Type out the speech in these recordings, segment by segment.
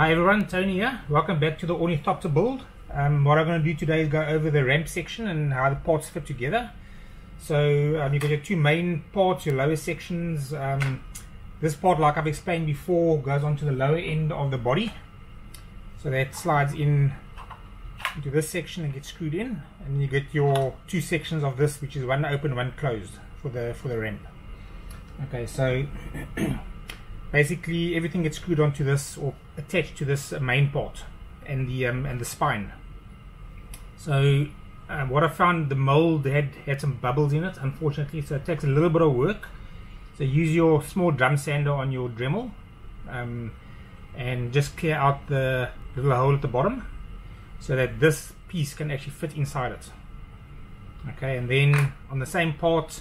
Hi everyone, Tony here. Welcome back to the Ornithopter build. What I'm going to do today is go over the ramp section and how the parts fit together. So you've got your two main parts, your lower sections. This part, like I've explained before, goes onto the lower end of the body. So that slides in into this section and gets screwed in, and you get your two sections of this, which is one open, one closed for the ramp. Okay, so basically everything gets screwed onto this or attached to this main part and the spine. So what I found, the mold had some bubbles in it, unfortunately, so it takes a little bit of work. So use your small drum sander on your Dremel and just clear out the little hole at the bottom so that this piece can actually fit inside it. Okay, and then on the same part,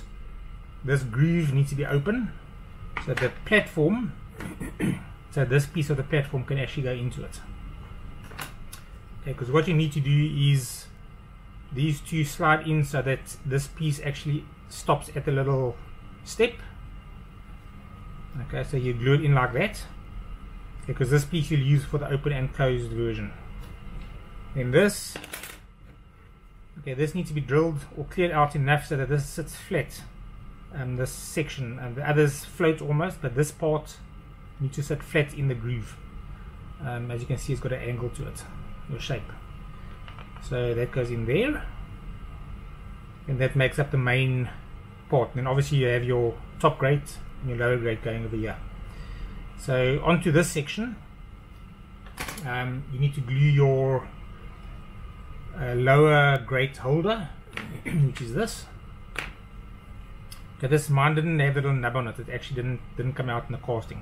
this groove needs to be open so the platform, so this piece of the platform can actually go into it. Okay, because what you need to do is these two slide in so that this piece actually stops at the little step. Okay, so you glue it in like that, because this piece you'll use for the open and closed version. Then this, okay, this needs to be drilled or cleared out enough so that this sits flat. This section, and the others float almost, but this part needs to sit flat in the groove. As you can see, it's got an angle to it, your shape. So that goes in there, and that makes up the main part. And then obviously you have your top grate and your lower grate going over here. So onto this section, you need to glue your lower grate holder, which is this. Okay, this mine didn't have a little nub on it. It actually didn't come out in the casting.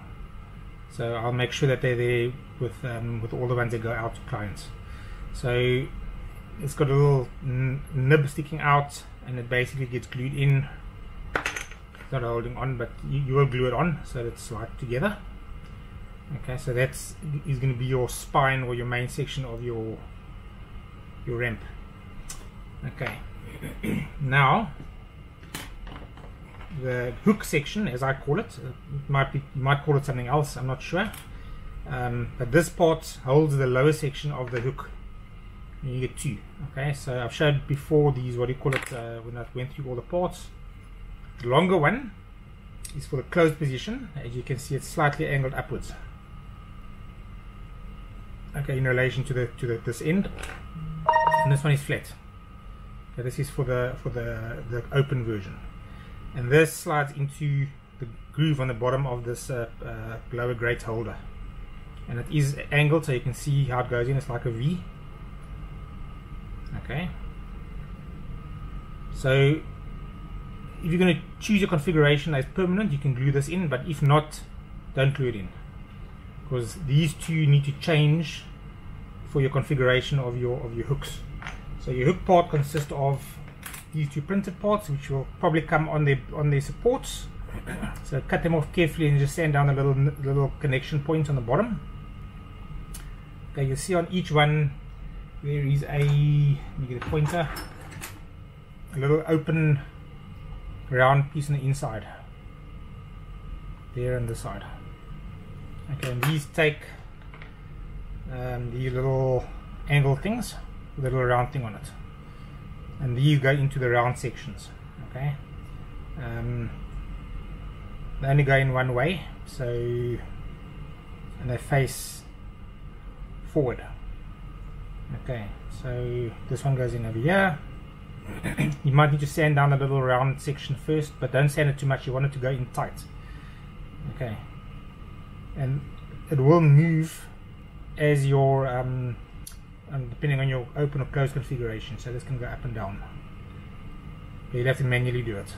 So I'll make sure that they're there with all the ones that go out to clients. So it's got a little nib sticking out, and it basically gets glued in. It's not holding on, but you will glue it on so that it's right together. Okay, so that's is going to be your spine or your main section of your ramp. Okay, now the hook section, as I call it, you might call it something else, I'm not sure, but this part holds the lower section of the hook. You get two. Okay, so I've showed before these, what do you call it, when I went through all the parts. The longer one is for the closed position. As you can see, it's slightly angled upwards, okay, in relation to this end, and this one is flat. Okay, this is for the open version, and this slides into the groove on the bottom of this lower grate holder, and it is angled so you can see how it goes in. It's like a V. Okay, so if you're going to choose your configuration as permanent, you can glue this in, but if not, don't glue it in, because these two need to change for your configuration of your hooks. So your hook part consists of these two printed parts, which will probably come on their supports. So cut them off carefully and just sand down the little connection points on the bottom. Okay, you see on each one there is let me get a pointer, a little open round piece on the inside, there on the side. Okay, and these take these little angle things with a little round thing on it, and these go into the round sections. Okay, they only go in one way, so, and they face forward. Okay, so this one goes in over here. You might need to sand down a little round section first, but don't sand it too much. You want it to go in tight. Okay, and it will move as your depending on your open or closed configuration. So this can go up and down, but you'll have to manually do it.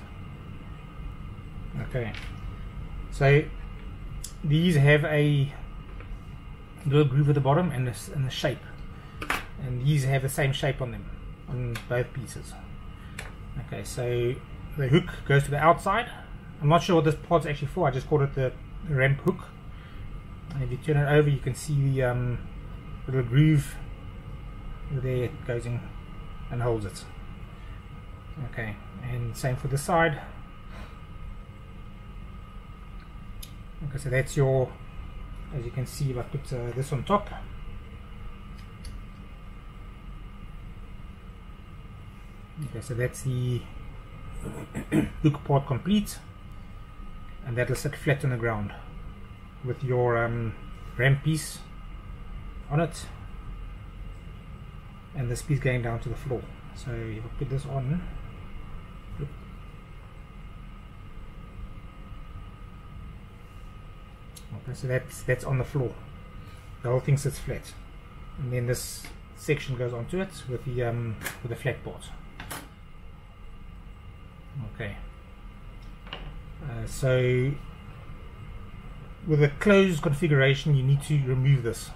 Okay, so these have a little groove at the bottom and the shape, and these have the same shape on them on both pieces. Okay, so the hook goes to the outside. I'm not sure what this part's actually for. I just called it the ramp hook. And if you turn it over, you can see the little groove there. It goes in and holds it. Okay, and same for the side. Okay, so that's your as you can see, if I put this on top, okay, so that's the hook part complete, and that'll sit flat on the ground with your ramp piece on it, and this piece going down to the floor. So if I put this on, okay, so that's on the floor. The whole thing sits flat, and then this section goes onto it with the flat part. Okay, so with a closed configuration, you need to remove this.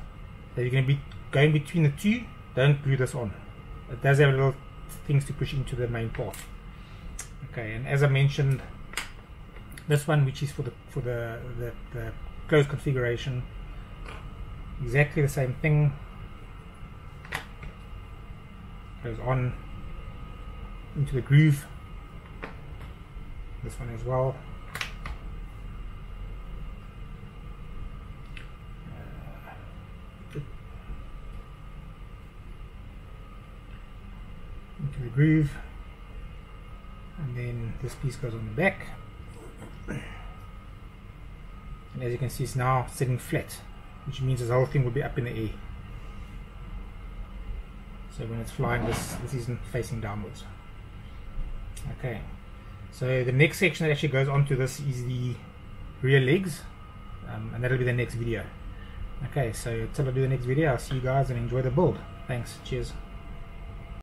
So you're going to be going between the two. Don't glue this on. It does have little things to push into the main part. Okay, and as I mentioned, this one, which is for the closed configuration, exactly the same thing. Goes on into the groove. This one as well. Into the groove, and then this piece goes on the back, and as you can see, it's now sitting flat, which means this whole thing will be up in the air. So when it's flying, this isn't facing downwards. Okay, so the next section that actually goes onto this is the rear legs, and that'll be the next video. Okay, so till I do the next video, I'll see you guys and enjoy the build. Thanks, cheers.